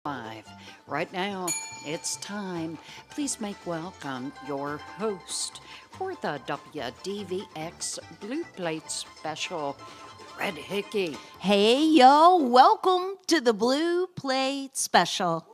Live. Right now, it's time. Please make welcome your host for the WDVX Blue Plate Special, Red Hickey. Hey, yo, welcome to the Blue Plate Special.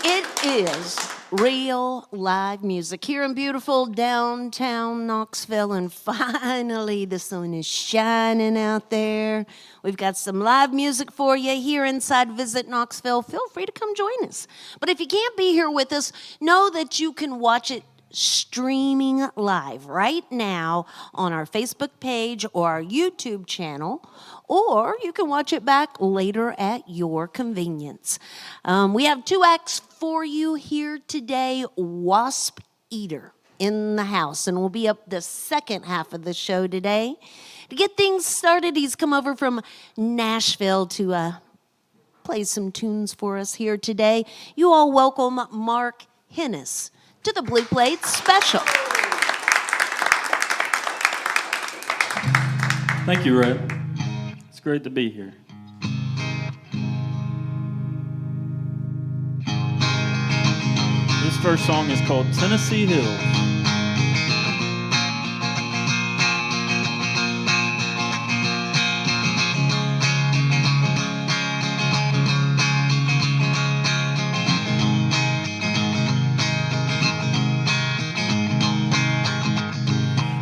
It is real live music here in beautiful downtown Knoxville, and finally the sun is shining out there. We've got some live music for you here inside Visit Knoxville. Feel free to come join us. But if you can't be here with us, know that you can watch it streaming live right now on our Facebook page or our YouTube channel, or you can watch it back later at your convenience. We have two acts for you here today. Wasp Eater in the house, and we'll be up the second half of the show today. To get things started, he's come over from Nashville to play some tunes for us here today. You all welcome Mark Henes to the Blue Plate Special. Thank you, Red. It's great to be here. This first song is called Tennessee Hills.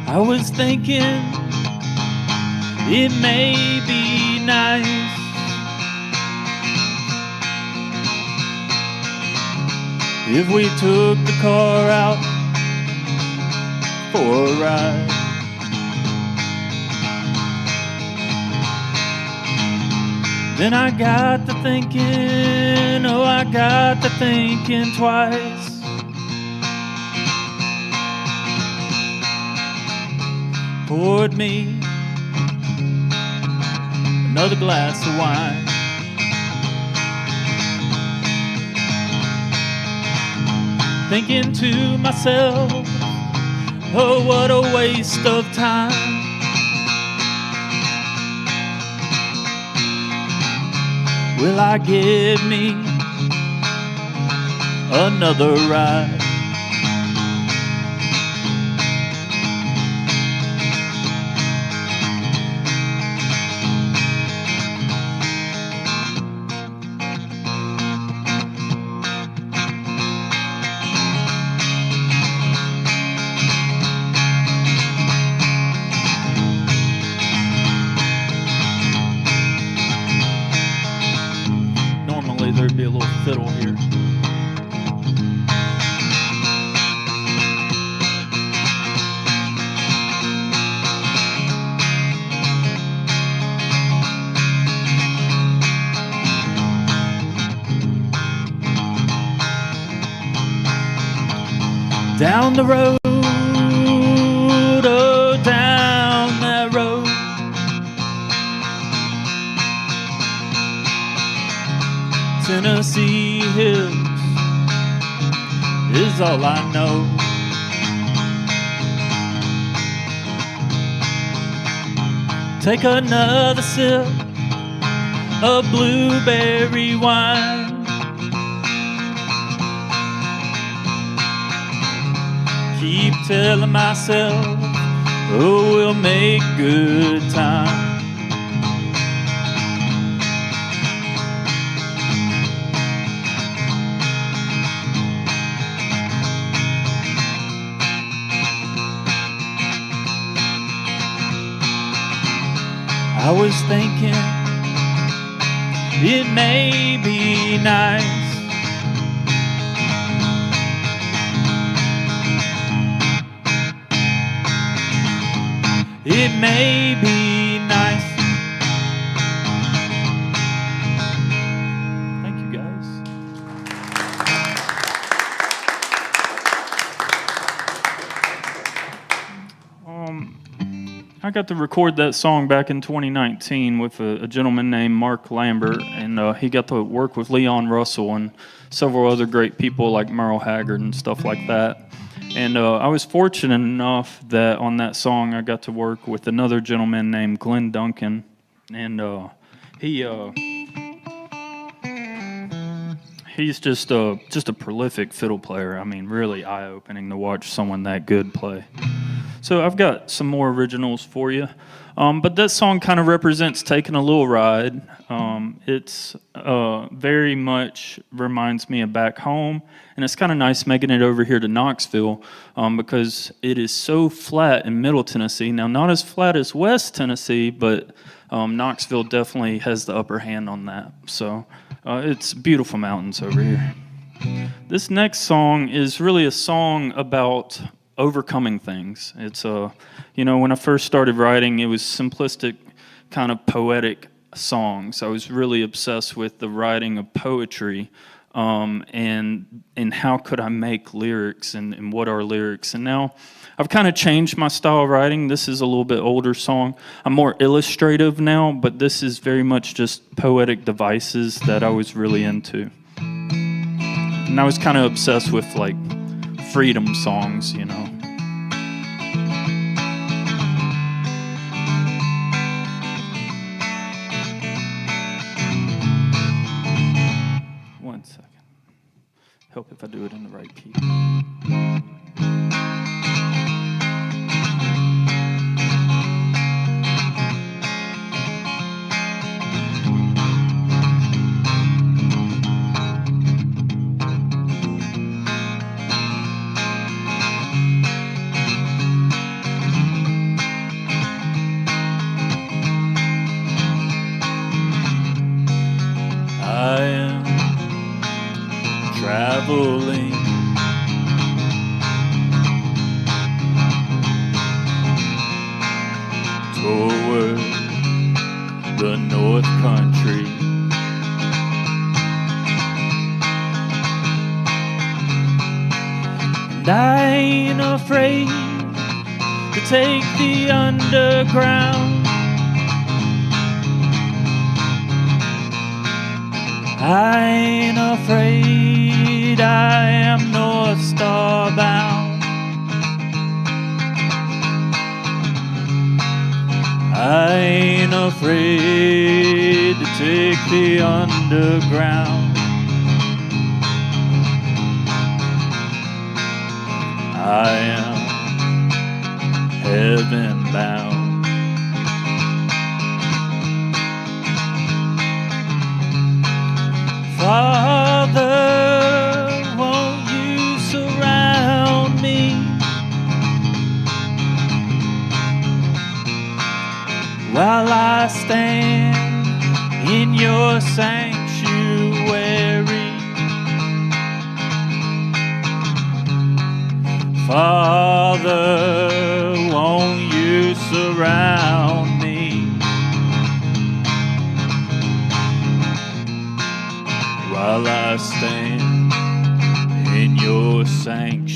I was thinking it may be nice if we took the car out for a ride. Then I got to thinking, oh, I got to thinking twice. Poured me another glass of wine. Thinking to myself, oh, what a waste of time. Will I get me another ride? There'd be a little fiddle here. Down the road, oh, down that road. Tennessee Hills is all I know. Take another sip of blueberry wine. Keep telling myself, oh, we'll make good time. I was thinking it may be nice it may be nice. Thank you, guys. I got to record that song back in 2019 with a gentleman named Mark Lambert, and he got to work with Leon Russell and several other great people like Merle Haggard and stuff like that. And I was fortunate enough that on that song I got to work with another gentleman named Glenn Duncan, and He he's just a prolific fiddle player. I mean, really eye-opening to watch someone that good play. So I've got some more originals for you. But that song kind of represents taking a little ride. It's very much reminds me of back home, and it's kind of nice making it over here to Knoxville because it is so flat in Middle Tennessee. Now, not as flat as West Tennessee, but Knoxville definitely has the upper hand on that. So it's beautiful mountains over here. This next song is really a song about overcoming things. It's when I first started writing, it was simplistic, kind of poetic songs. I was really obsessed with the writing of poetry, and how could I make lyrics and what are lyrics. And now I've kind of changed my style of writing. This is a little bit older song. I'm more illustrative now, but this is very much just poetic devices that I was really into. And I was kind of obsessed with like freedom songs, you know. One second. Help if I do it in the right key. I am traveling toward the North Country. And I ain't afraid to take the underground. I ain't afraid, I am North Star bound. I ain't afraid to take the underground. I am heaven bound. Father, won't you surround me while I stand in your sanctuary? Father, won't you surround me while I stand in your sanctuary?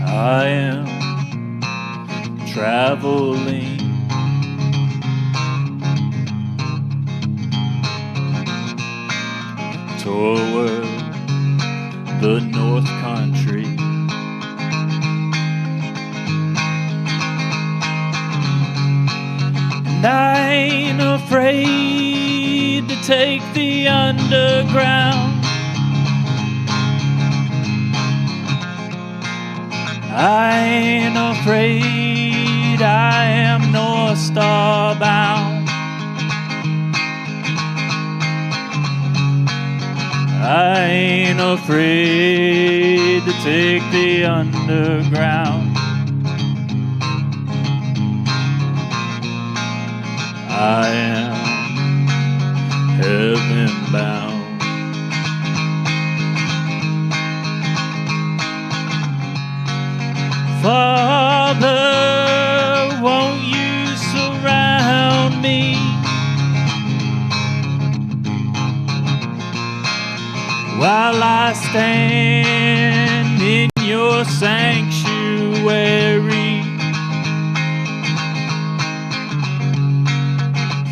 I am traveling toward the North Country. And I ain't afraid to take the underground. I ain't afraid, I am North Star bound. I ain't afraid to take the underground. I am heaven bound. Father, won't you surround me while I stand in your sanctuary.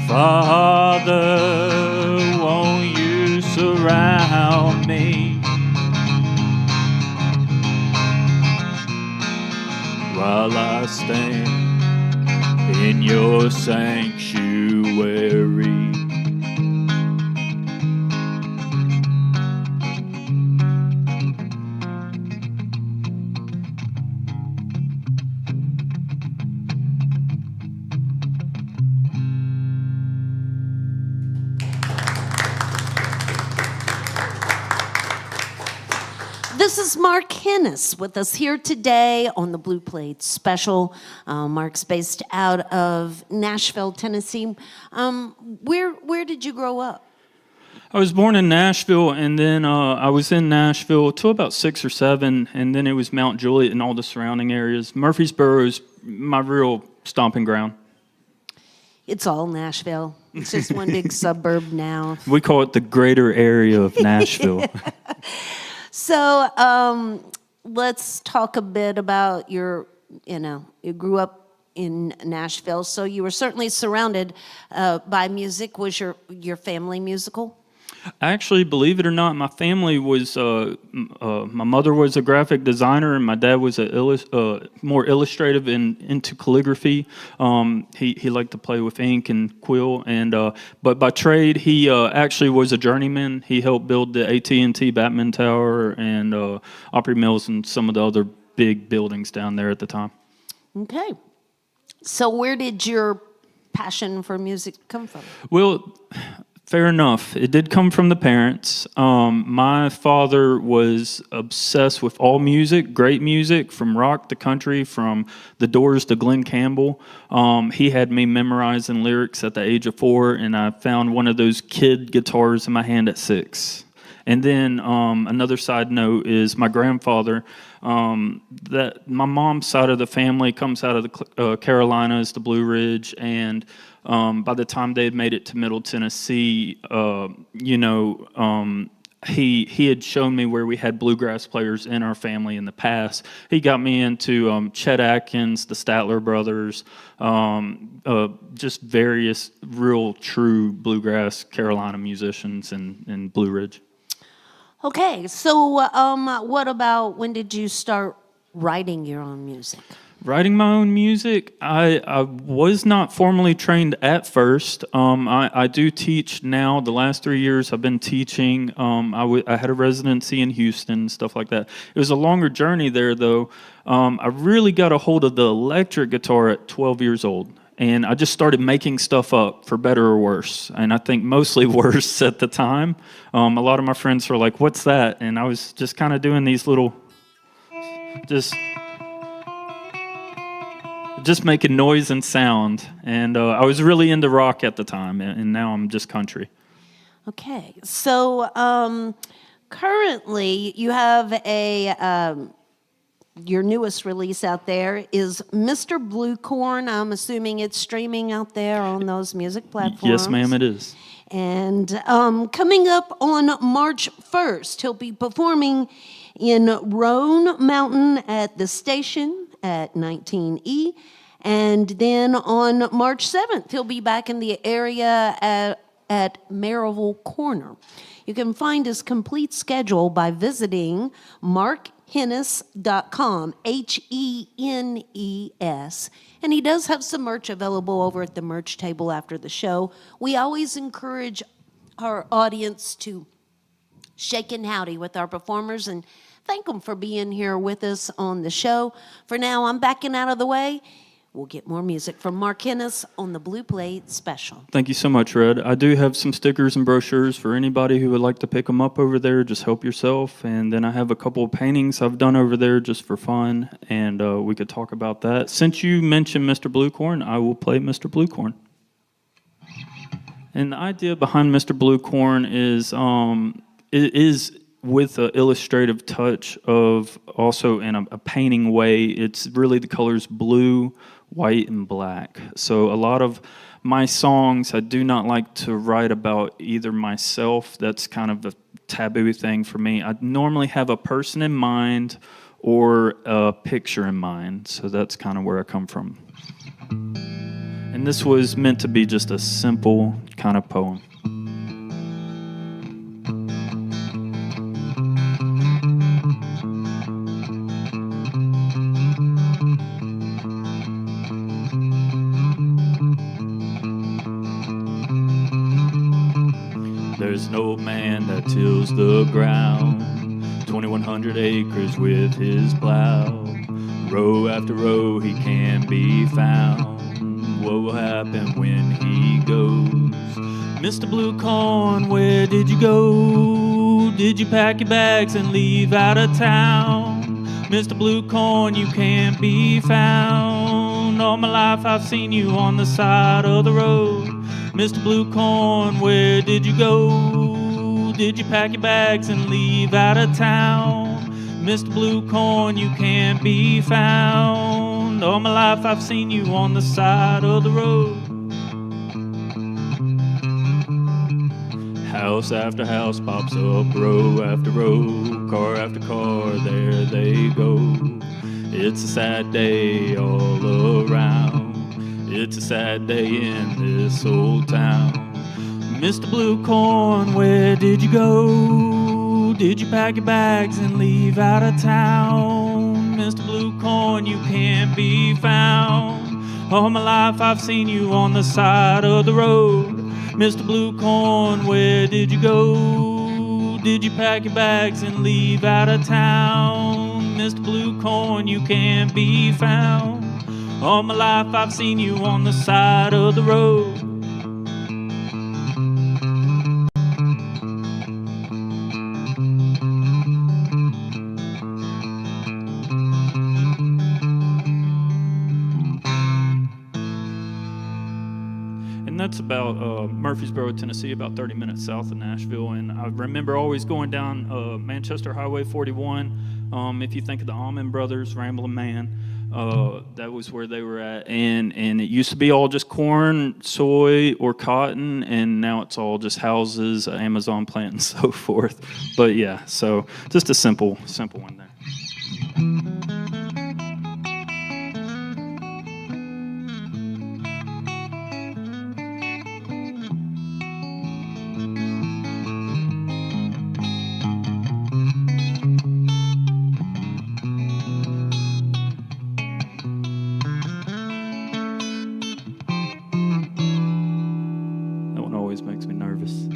Father, won't you surround me while I stand in your sanctuary? This is Mark Henes with us here today on the Blue Plate Special. Mark's based out of Nashville, Tennessee. Where did you grow up? I was born in Nashville, and then I was in Nashville till about 6 or 7, and then it was Mount Juliet and all the surrounding areas. Murfreesboro is my real stomping ground. It's all Nashville. It's just one big suburb now. We call it the greater area of Nashville. So let's talk a bit about you grew up in Nashville, so you were certainly surrounded by music. Was your family musical? Actually, believe it or not, my family was, my mother was a graphic designer and my dad was more illustrative and into calligraphy. He liked to play with ink and quill, but by trade, he actually was a journeyman. He helped build the AT&T Batman Tower and Opry Mills and some of the other big buildings down there at the time. Okay. So where did your passion for music come from? Well, fair enough. It did come from the parents. My father was obsessed with all music, great music, from rock to country, from The Doors to Glenn Campbell. He had me memorizing lyrics at the age of 4, and I found one of those kid guitars in my hand at 6. And then another side note is my grandfather. That my mom's side of the family comes out of the Carolinas, the Blue Ridge, and by the time they had made it to Middle Tennessee, he had shown me where we had bluegrass players in our family in the past. He got me into Chet Atkins, the Statler Brothers, just various real true bluegrass Carolina musicians in Blue Ridge. Okay, so what about when did you start writing your own music? Writing my own music, I was not formally trained at first. I do teach now. The last 3 years I've been teaching. I had a residency in Houston, stuff like that. It was a longer journey there, though. I really got a hold of the electric guitar at 12 years old. And I just started making stuff up, for better or worse. And I think mostly worse at the time. A lot of my friends were like, "What's that?" And I was just kind of doing these little, just making noise and sound. And I was really into rock at the time, and now I'm just country. Okay, so currently you have your newest release out there is Mr. Blue Corn. I'm assuming it's streaming out there on those music platforms. Yes, ma'am, it is. And coming up on March 1st, he'll be performing in Roan Mountain at the station at 19E. And then on March 7th, he'll be back in the area at Maryville Corner. You can find his complete schedule by visiting markhenes.com, Henes. And he does have some merch available over at the merch table after the show. We always encourage our audience to shake and howdy with our performers and thank them for being here with us on the show. For now, I'm backing out of the way. We'll get more music from Mark Henes on the Blue Plate Special. Thank you so much, Red. I do have some stickers and brochures for anybody who would like to pick them up over there. Just help yourself. And then I have a couple of paintings I've done over there just for fun, and we could talk about that. Since you mentioned Mr. Bluecorn, I will play Mr. Bluecorn. And the idea behind Mr. Bluecorn is it is with an illustrative touch of also in a painting way. It's really the colors blue, white, and black. So a lot of my songs, I do not like to write about either myself. That's kind of taboo thing for me. I normally have a person in mind or a picture in mind, so that's kind of where I come from. And this was meant to be just a simple kind of poem. There's an old man that tills the ground, 2,100 acres with his plow. Row after row he can be found. What will happen when he goes? Mr. Blue Corn, where did you go? Did you pack your bags and leave out of town? Mr. Blue Corn, you can't be found. All my life I've seen you on the side of the road. Mr. Blue Corn, where did you go? Did you pack your bags and leave out of town? Mr. Blue Corn, you can't be found. All my life I've seen you on the side of the road. House after house pops up, row after row, car after car, there they go. It's a sad day all around. It's a sad day in this old town. Mr. Blue Corn, where did you go? Did you pack your bags and leave out of town? Mr. Blue Corn, you can't be found. All my life I've seen you on the side of the road. Mr. Blue Corn, where did you go? Did you pack your bags and leave out of town? Mr. Blue Corn, you can't be found. All my life I've seen you on the side of the road. And that's about Murfreesboro, Tennessee, about 30 minutes south of Nashville. And I remember always going down Manchester Highway 41. If you think of the Allman Brothers, Ramblin' Man, that was where they were at. And it used to be all just corn, soy, or cotton, and now it's all just houses, Amazon plant, and so forth. But yeah, so just a simple one there. Makes me nervous.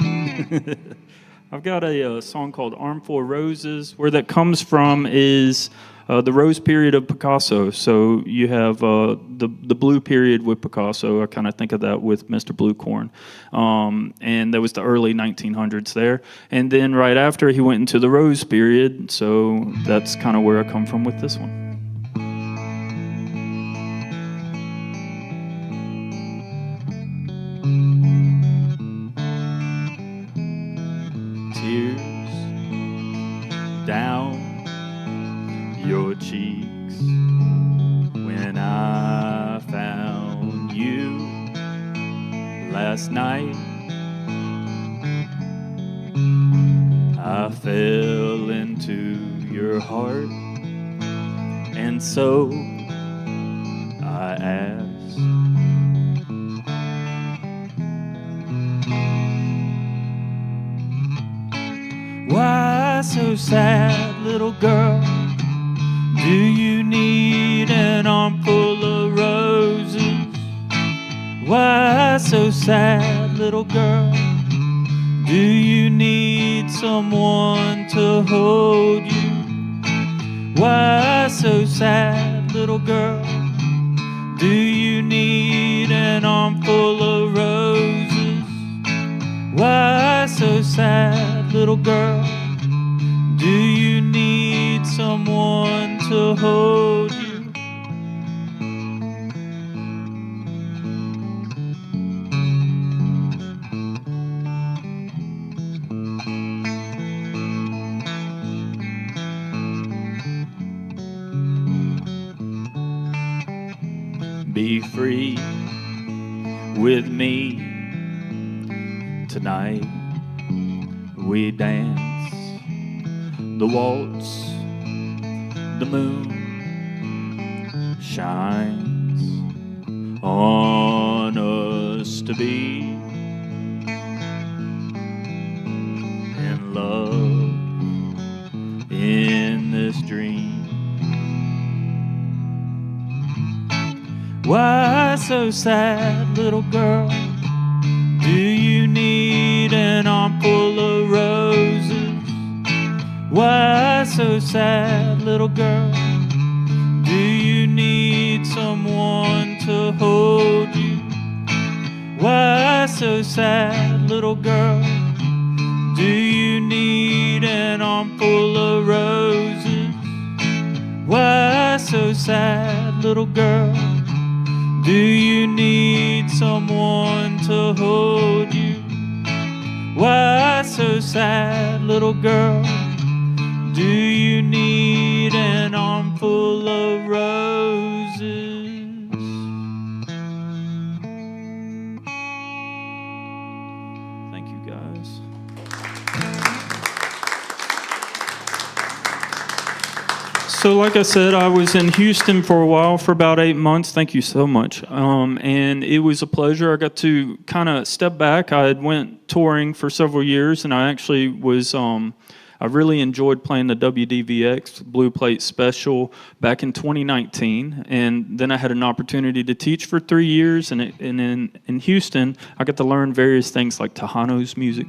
I've got a song called Armful of Roses. Where that comes from is the rose period of Picasso. So you have the blue period with Picasso. I kind of think of that with Mr. Blue Corn. And that was the early 1900s there. And then right after, he went into the rose period. So that's kind of where I come from with this one. Tears down your cheeks when I found you last night. I fell into your heart, and so I asked, why so sad, little girl? Do you need an armful of roses? Why so sad, little girl? Do you need someone to hold you? Why so sad, little girl? Do you need an armful of roses? Why so sad, little girl? Do you need someone to hold you? Be free with me tonight. We dance the waltz, the moon shines on us to be in love in this dream. Why so sad, little girl? Do you need an armful of roses? Why so sad, little girl? Do you need someone to hold you? Why so sad, little girl? Do you need an armful of roses? Why so sad, little girl? Do you need someone to hold you? Why so sad, little girl? Do you need an armful of roses? Thank you, guys. So like I said, I was in Houston for a while, for about 8 months. Thank you so much. And it was a pleasure. I got to kind of step back. I had went touring for several years, and I actually was, I really enjoyed playing the WDVX Blue Plate Special back in 2019. And then I had an opportunity to teach for 3 years. And in Houston, I got to learn various things like Tejano's music.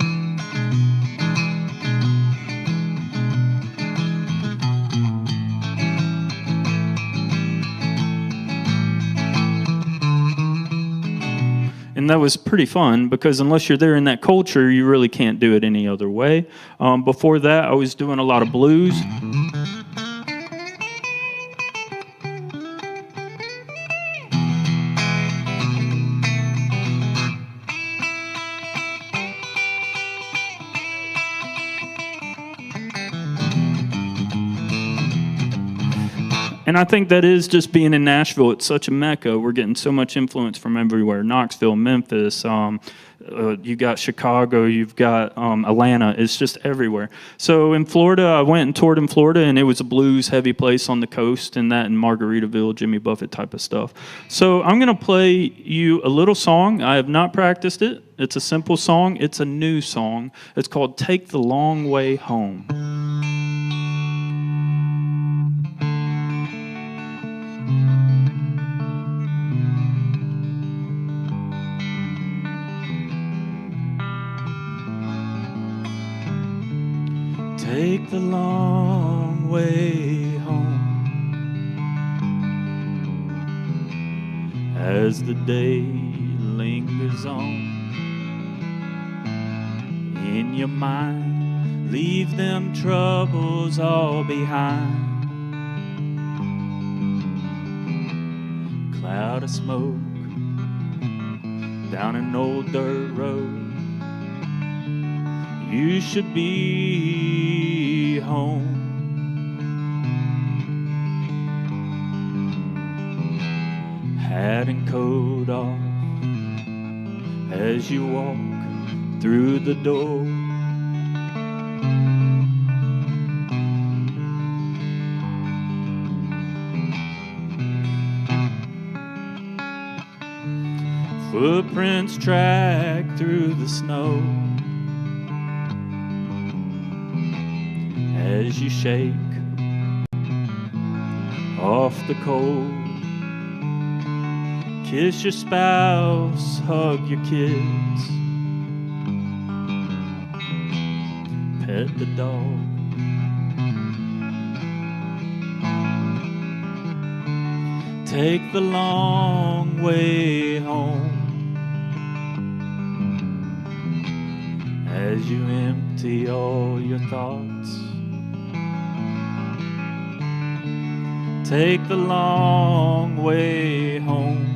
And that was pretty fun because unless you're there in that culture, you really can't do it any other way. Before that, I was doing a lot of blues. And I think that is just being in Nashville. It's such a mecca. We're getting so much influence from everywhere. Knoxville, Memphis, you've got Chicago, you've got Atlanta. It's just everywhere. So in Florida, I went and toured in Florida, and it was a blues-heavy place on the coast, and that in Margaritaville, Jimmy Buffett type of stuff. So I'm going to play you a little song. I have not practiced it. It's a simple song. It's a new song. It's called Take the Long Way Home. Take the long way home as the day lingers on in your mind. Leave them troubles all behind. Cloud of smoke down an old dirt road. You should be home. Hat and coat off as you walk through the door. Footprints track through the snow as you shake off the cold. Kiss your spouse, hug your kids, pet the dog. Take the long way home as you empty all your thoughts. Take the long way home.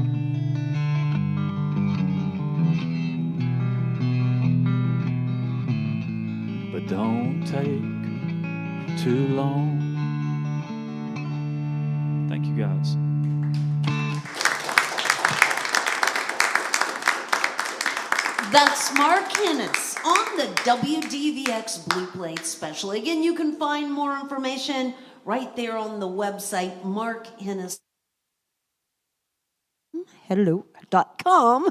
But don't take too long. Thank you, guys. That's Mark Henes on the WDVX Blue Plate Special. Again, you can find more information right there on the website, Mark Henes. Hello.com.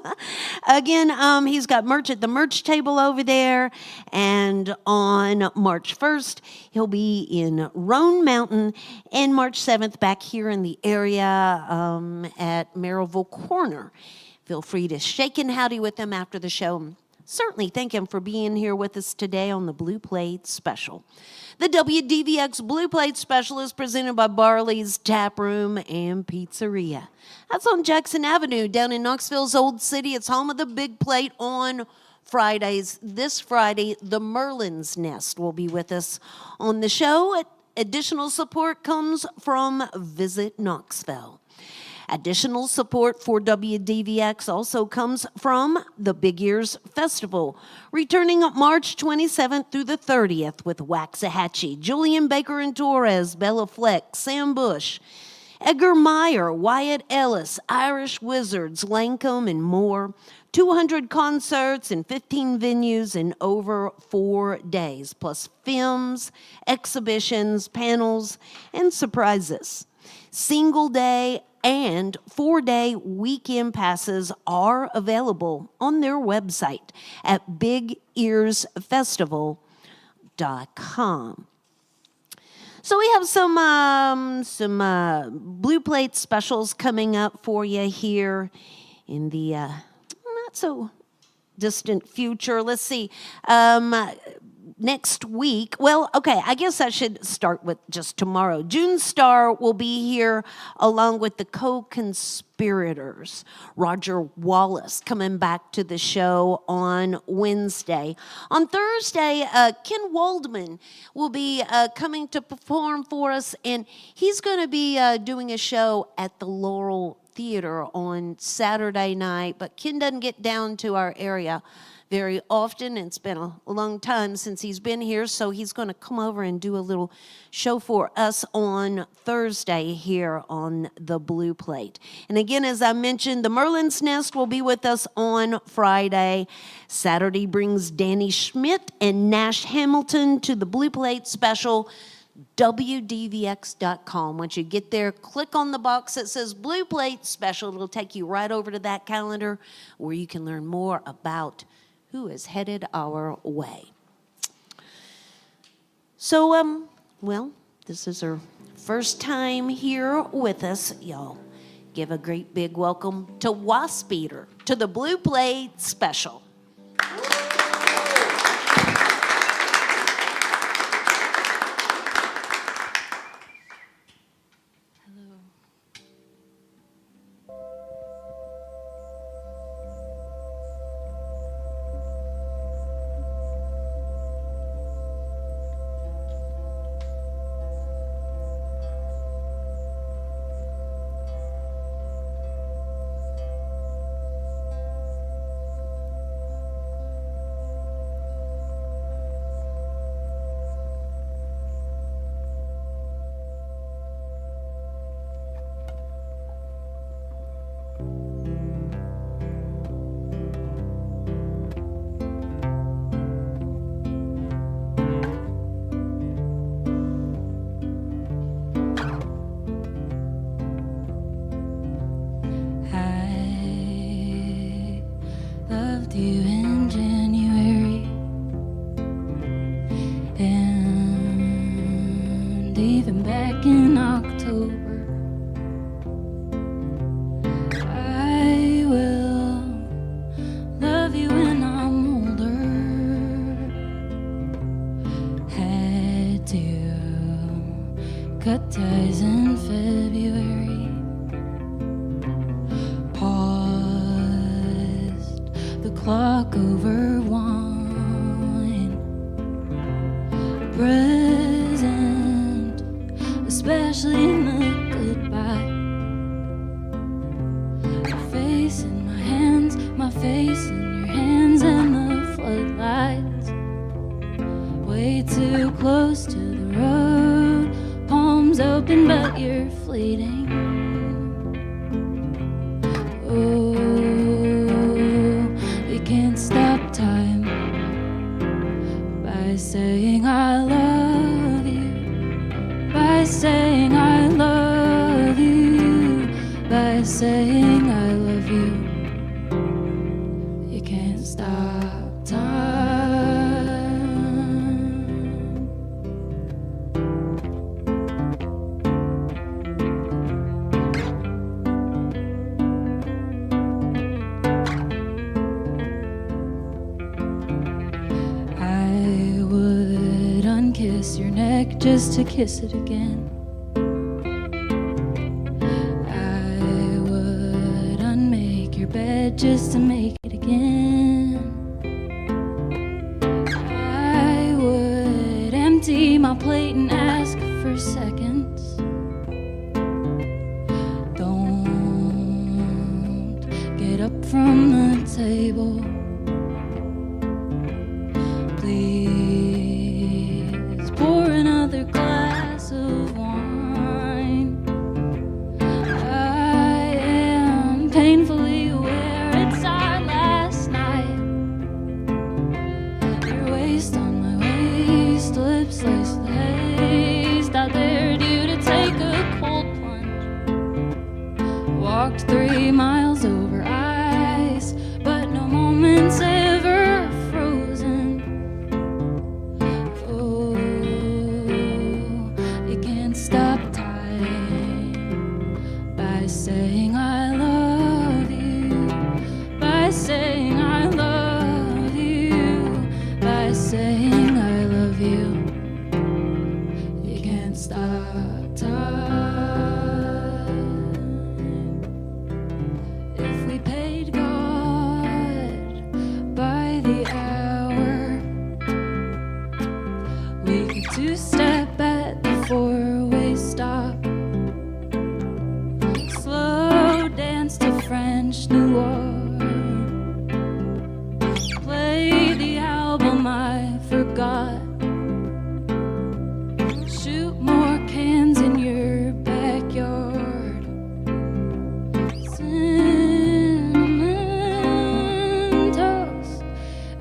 Again, he's got merch at the merch table over there. And on March 1st, he'll be in Roan Mountain. And March 7th, back here in the area at Maryville Corner. Feel free to shake and howdy with him after the show. Certainly thank him for being here with us today on the Blue Plate Special. The WDVX Blue Plate Special is presented by Barley's Tap Room and Pizzeria. That's on Jackson Avenue down in Knoxville's Old City. It's home of the Big Plate on Fridays. This Friday, the Merlin's Nest will be with us on the show. Additional support comes from Visit Knoxville. Additional support for WDVX also comes from the Big Ears Festival, returning March 27th through the 30th with Waxahachie, Julian Baker and Torres, Bella Fleck, Sam Bush, Edgar Meyer, Wyatt Ellis, Irish Wizards, Lancome, and more. 200 concerts in 15 venues in over 4 days, plus films, exhibitions, panels, and surprises. Single day and 4-day weekend passes are available on their website at bigearsfestival.com. So we have some Blue Plate specials coming up for you here in the not so distant future. Let's see. Next week, well, okay, I guess I should start with just tomorrow. June Star will be here along with the co-conspirators. Roger Wallace coming back to the show on Wednesday. On Thursday, Ken Waldman will be coming to perform for us, and he's going to be doing a show at the Laurel Theater on Saturday night, but Ken doesn't get down to our area very often. It's been a long time since he's been here, so he's going to come over and do a little show for us on Thursday here on the Blue Plate. And again, as I mentioned, the Merlin's Nest will be with us on Friday. Saturday brings Danny Schmidt and Nash Hamilton to the Blue Plate Special. WDVX.com. Once you get there, click on the box that says Blue Plate Special. It'll take you right over to that calendar where you can learn more about who is headed our way. So, well, this is her first time here with us. Y'all give a great big welcome to Wasp Eater to the Blue Plate Special. You in January, and even back in October. I will love you when I'm older. Had to cut ties in February. Clock over wine, present, especially in the goodbye. Your face in my hands, my face in your hands, and the floodlights. Way too close to the road, palms open, but you're fleeting. Can't stop by saying I love you, by saying I love you, by saying I love you. You can't stop time. I would unkiss your neck just to kiss it again. I would unmake your bed just to make it again. I would empty my plate and ask for seconds. Don't get up from the table. Please pour another glass of wine. I am painfully aware it's our last night. Your waist on my waist, lips laced with haste. I dared you to take a cold plunge. Walked 3 miles over ice, but no moments ever frozen. Oh, you can't stop time by saying I love you, by saying I love you, by saying I love you. You can't stop time. If we paid God by the hour, we could two-step at the four-way stop, slow dance to French Noir, play the album I forgot, shoot more cans in your backyard, cinnamon toast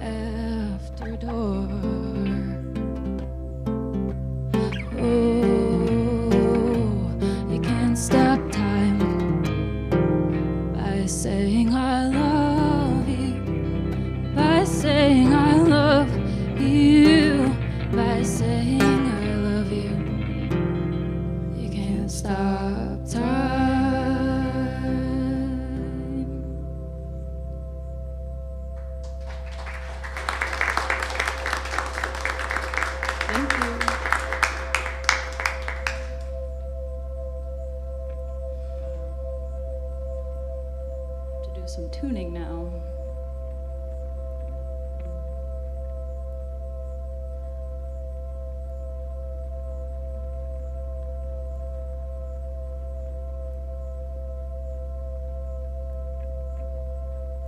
after dark. Oh, you can't stop time by saying I love you, by saying I love you, by saying I love you. You can't stop time. Thank you. To do some tuning now.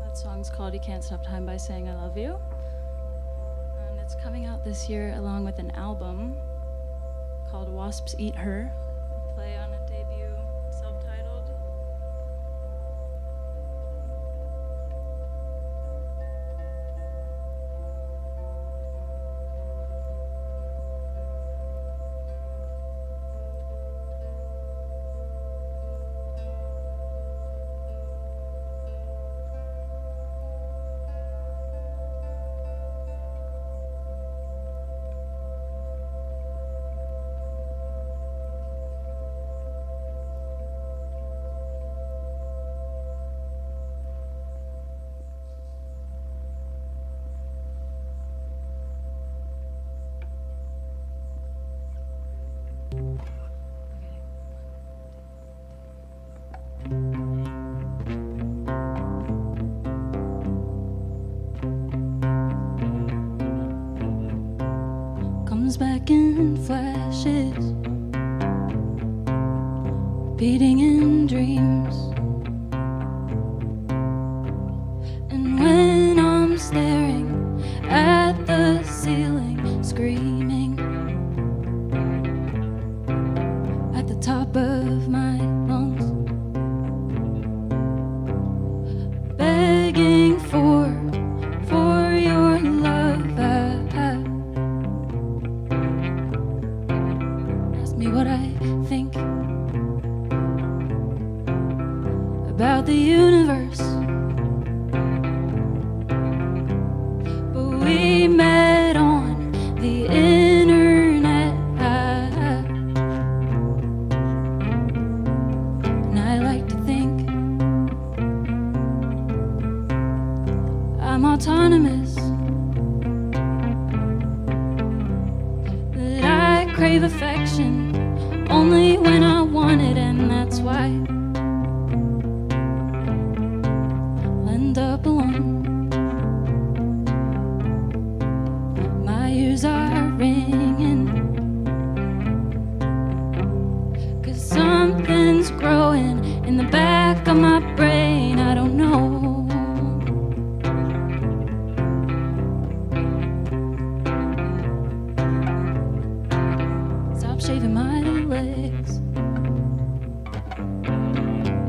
That song's called You Can't Stop Time by Saying I Love You. And it's coming out this year along with an album called Wasps Eat Her. I'll play on a debut self-titled. Comes back in flashes, repeating in dreams. And when I'm staring at the ceiling, screaming at the top of my lungs, begging for your love, crave affection only when I want it, and that's why I'll end up alone. My ears are ringing, 'cause something's growing in the back of my brain. I don't know. Stop shaving my legs.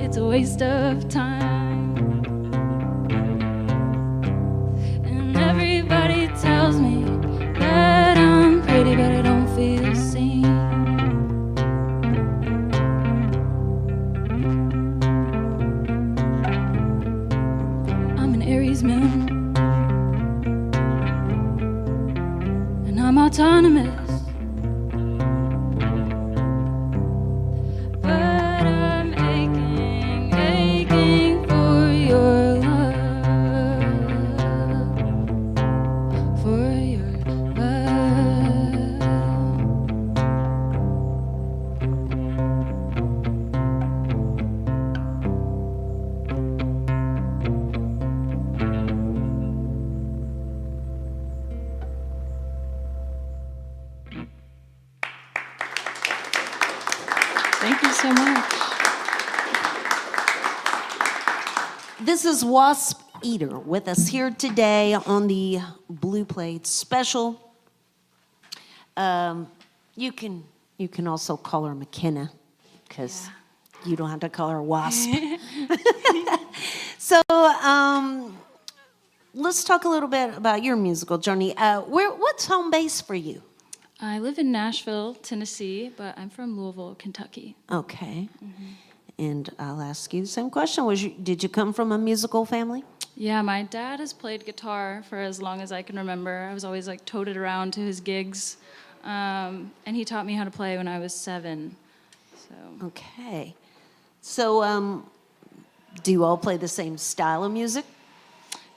It's a waste of time. And everybody tells me that I'm pretty, but I don't feel seen. I'm an Aries moon, and I'm autonomous. But I'm aching, aching for your love, for your love. Thank you so much. This is Wasp Eater with us here today on the Blue Plate special. You can also call her McKenna, because you don't have to call her Wasp. So let's talk a little bit about your musical journey. What's home base for you? I live in Nashville, Tennessee, but I'm from Louisville, Kentucky. Okay. And I'll ask you the same question. Did you come from a musical family? Yeah, my dad has played guitar for as long as I can remember. I was always like toted around to his gigs, and he taught me how to play when I was 7. So Okay. So do you all play the same style of music?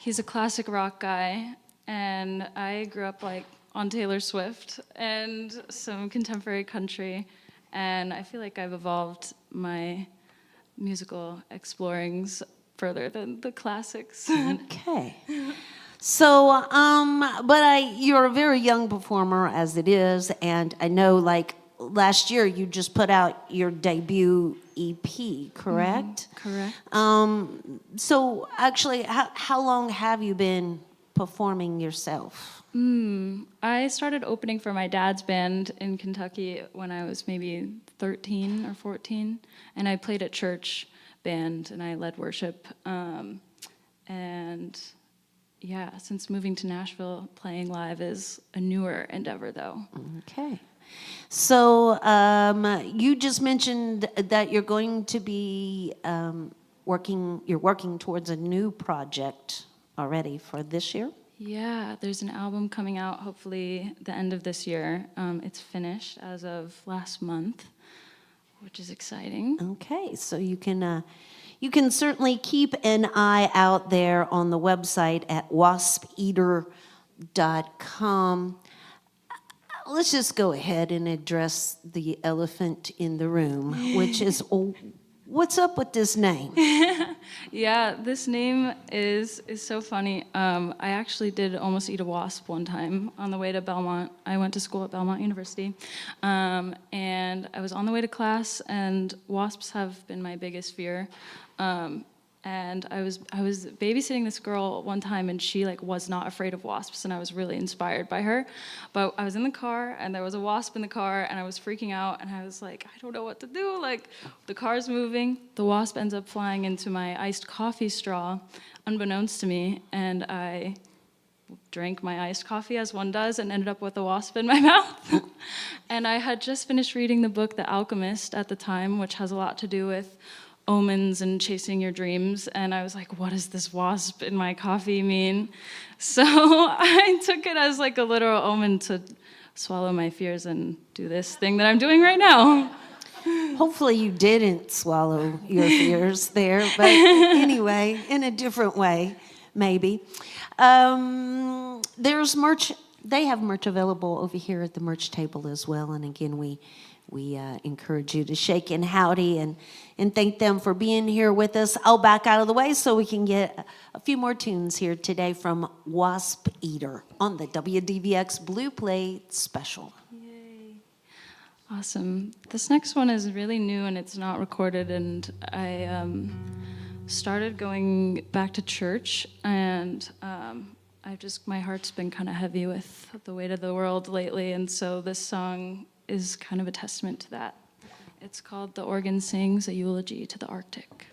he's a classic rock guy, and I grew up like on Taylor Swift and some contemporary country, and I feel like I've evolved my musical explorings further than the classics. Okay. So, you're a very young performer as it is, and I know like last year you just put out your debut EP, correct? Correct. So actually, how long have you been performing yourself? I started opening for my dad's band in Kentucky when I was maybe 13 or 14, and I played at church band and I led worship. And yeah, since moving to Nashville, playing live is a newer endeavor, though. Okay. So you just mentioned that you're going to be working towards a new project already for this year? Yeah, there's an album coming out hopefully the end of this year. It's finished as of last month, which is exciting. Okay, so you can certainly keep an eye out there on the website at waspeater.com. Let's just go ahead and address the elephant in the room, which is, what's up with this name? Yeah, this name is so funny. I actually did almost eat a wasp one time on the way to Belmont. I went to school at Belmont University, and I was on the way to class, and wasps have been my biggest fear. And I was babysitting this girl one time, and she like was not afraid of wasps, and I was really inspired by her. But I was in the car, and there was a wasp in the car, and I was freaking out, and I was like, I don't know what to do. Like, the car's moving, the wasp ends up flying into my iced coffee straw, unbeknownst to me, and I drank my iced coffee as one does, and ended up with a wasp in my mouth. And I had just finished reading the book The Alchemist at the time, which has a lot to do with omens and chasing your dreams, and I was like, what does this wasp in my coffee mean? So I took it as like a literal omen to swallow my fears and do this thing that I'm doing right now. Hopefully you didn't swallow your fears there, but anyway, in a different way, maybe. There's merch They have merch available over here at the merch table as well. And again, we encourage you to shake and howdy and thank them for being here with us. I'll back out of the way so we can get a few more tunes here today from Wasp Eater on the WDVX Blue Plate Special. Yay. Awesome. This next one is really new and it's not recorded, and I started going back to church, and my heart's been kind of heavy with the weight of the world lately, and so this song is kind of a testament to that. It's called "The Organ Sings a Eulogy to the Arctic."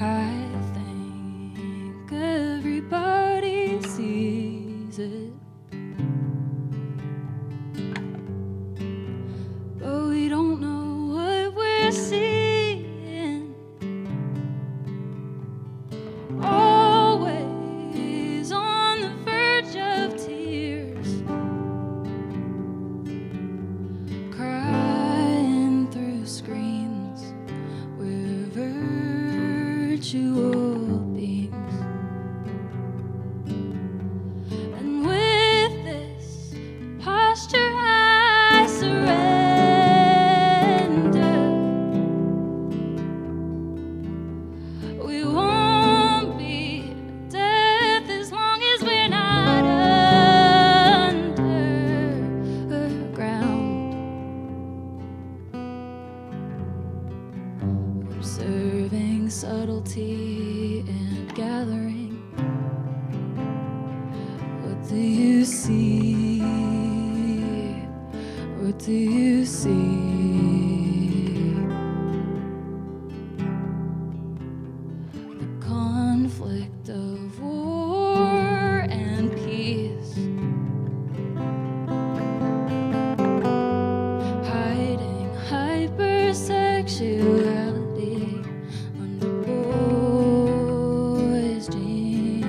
I think everybody sees it, but we don't know what we're seeing. Always on the verge of tears, crying through screens. We're virtual beings, and with this posture I surrender. We won't be death as long as we're not underground. Observing subtlety and gathering. What do you see? What do you see? The conflict of war and peace, hiding hypersexuality under boys' jeans.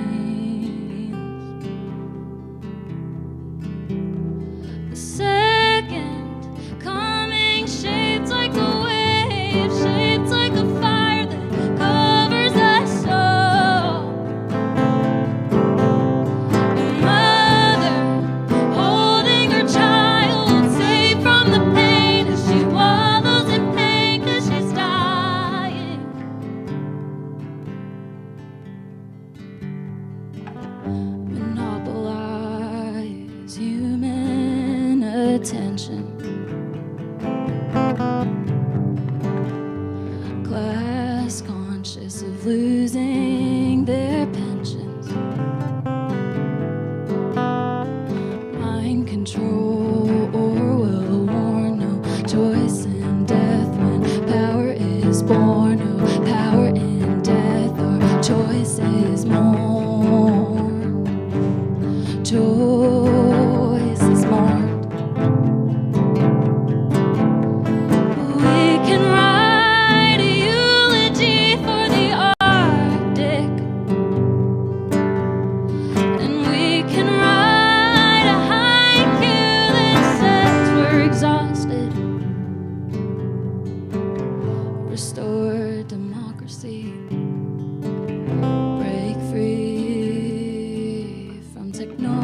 The second coming, shaped like a wave, shaped like a fire that covers us all. A mother holding her child, safe from the pain as she wallows in pain 'cause she's dying. Monopolize human attention. Class conscious of losing their pensions. Mind control or will warn, no choice in death when power is born. No power in death, or choice is mourned. Choice is mourned. We can write a eulogy for the Arctic, and we can write a haiku that says we're exhausted. Restore democracy. Break free from technology.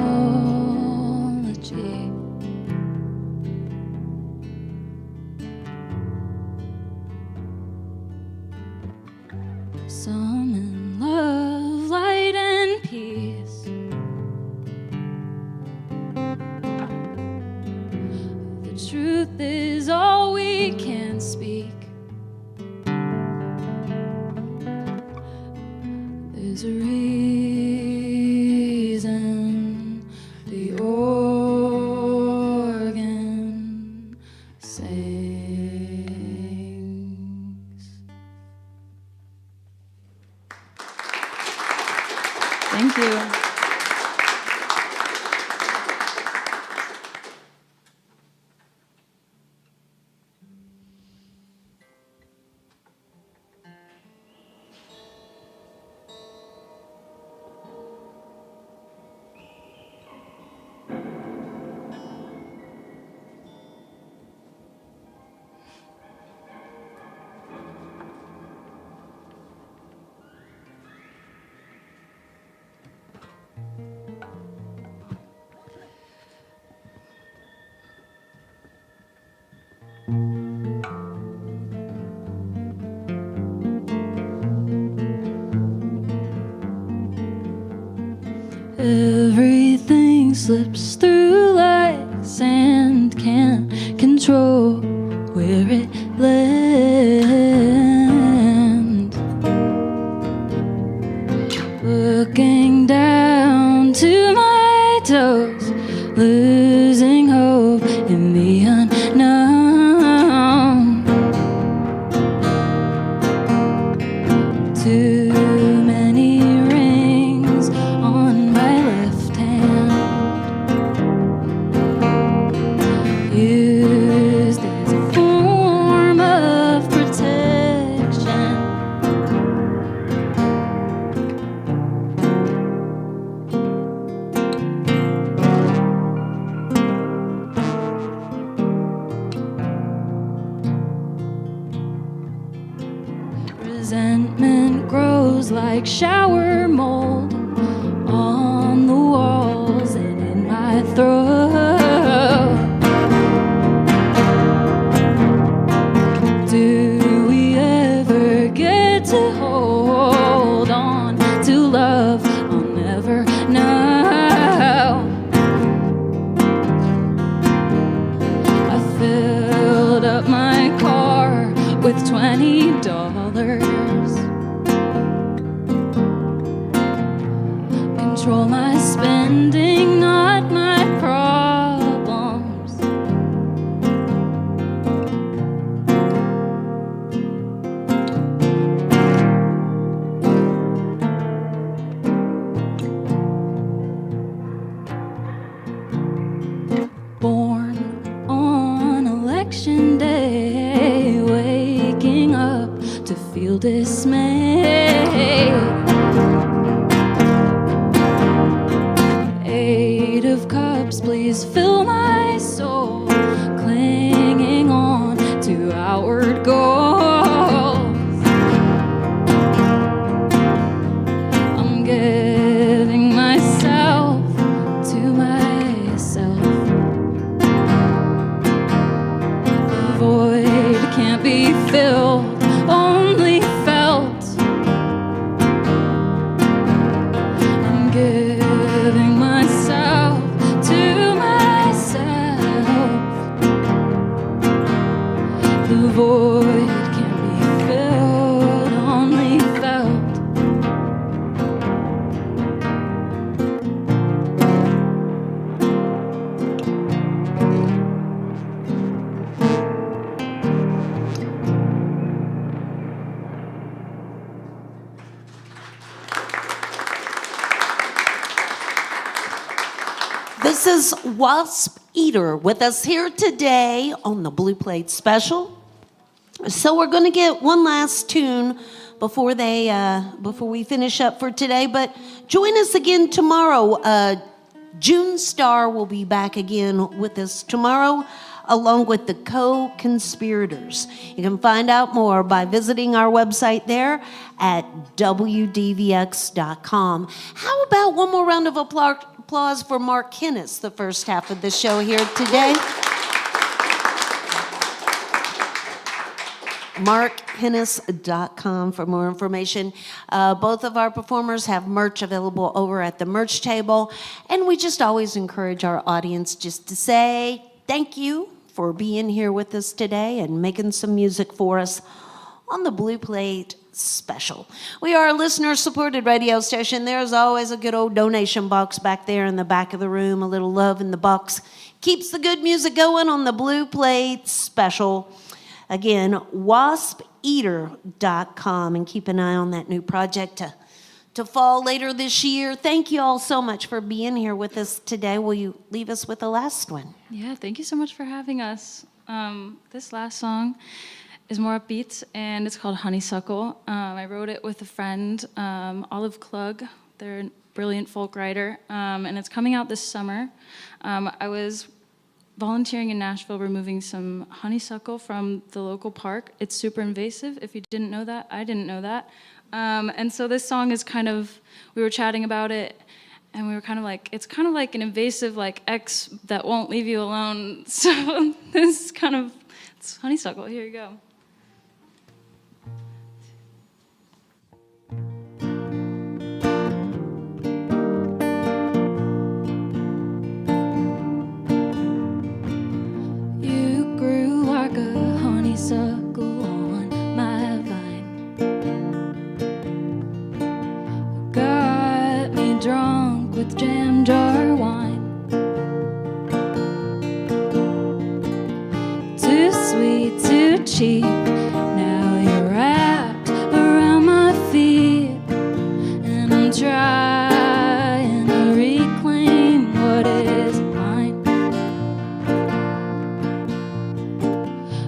Summon love, light, and peace. The truth is all we can speak. There's a reason the organ sings. Thank you. slips through like sand, can't control where it lands. Looking down to my toes, losing hope in the unknown. Too many rings on my left hand, used as a form of protection. Resentment grows like shower mold on the walls and in my throat. Do we ever get to hold on to love? I'll never know. I filled up my car with $20. Control my spending, not my problems. Born on election day, waking up to feel dismay. Eight of Cups, please fill my soul, clinging on to outward goals. I'm giving myself to myself. The void can't be filled, only felt. I'm giving myself to myself. The void can't be filled, only felt. This is Wasp Eater with us here today on the Blue Plate Special. So we're going to get one last tune before we finish up for today. But join us again tomorrow. June Star will be back again with us tomorrow, along with the co-conspirators. You can find out more by visiting our website there at WDVX.com. How about one more round of applause for Mark Henes, the first half of the show here today. MarkHenes.com for more information. Both of our performers have merch available over at the merch table. And we just always encourage our audience just to say thank you for being here with us today and making some music for us on the Blue Plate Special. We are a listener-supported radio station. There's always a good old donation box back there in the back of the room. A little love in the box keeps the good music going on the Blue Plate Special. Again, waspeater.com, and keep an eye on that new project to fall later this year. Thank you all so much for being here with us today. Will you leave us with the last one? Yeah, thank you so much for having us. This last song is more upbeat, and it's called Honeysuckle. I wrote it with a friend, Olive Klug. They're a brilliant folk writer, and it's coming out this summer. I was volunteering in Nashville, removing some honeysuckle from the local park. It's super invasive. If you didn't know that, I didn't know that. And so this song is kind of, we were chatting about it, and we were kind of like, it's kind of like an invasive like ex that won't leave you alone. So this is kind of, it's honeysuckle. Here you go. with jam jar wine. Too sweet, too cheap. Now you're wrapped around my feet, and I'm trying to reclaim what is mine.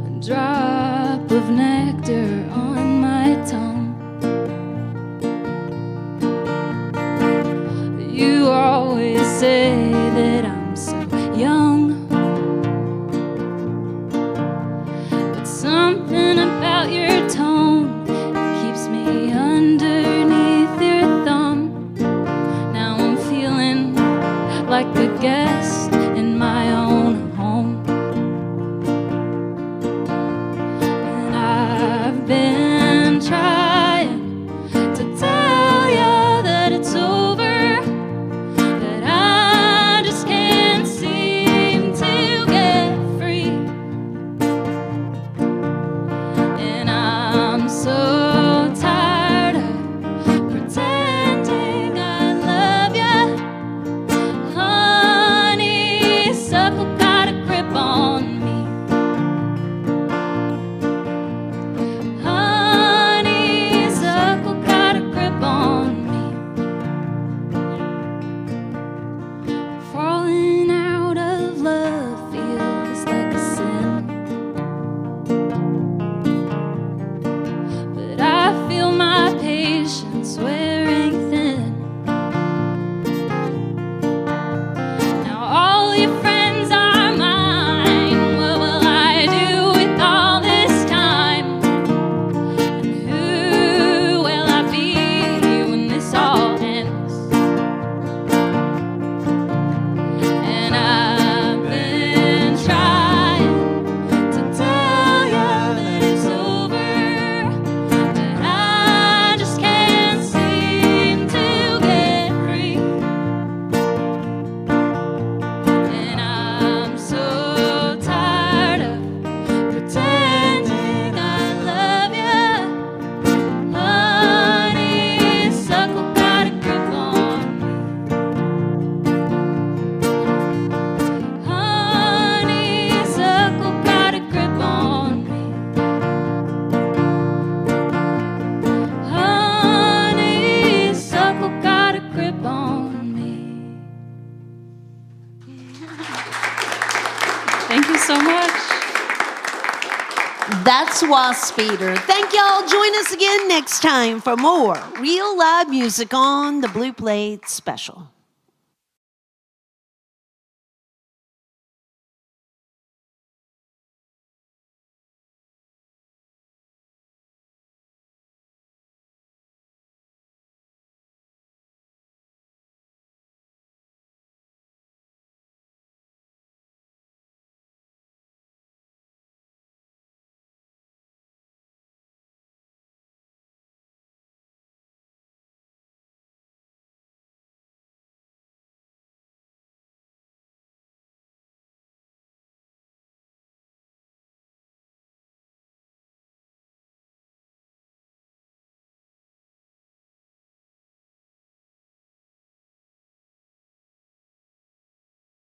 A drop of nectar on my tongue. You always say that I'm so young, but something about your tone keeps me underneath your thumb. Now I'm feeling like a guest in my own home, and I've been trying to tell you that it's over. So tired of pretending I love you. Honeysuckle got a grip on me. Honeysuckle got a grip on me. Falling out of love feels like a sin. I feel my patience wearing thin. Now all your friends are mine. What will I do with all this time? And who will I be when this all ends? And I've been trying to tell you that it's over. Thank you so much. That's Wasp. Thank y'all. Join us again next time for more real live music on the Blue Plate Special.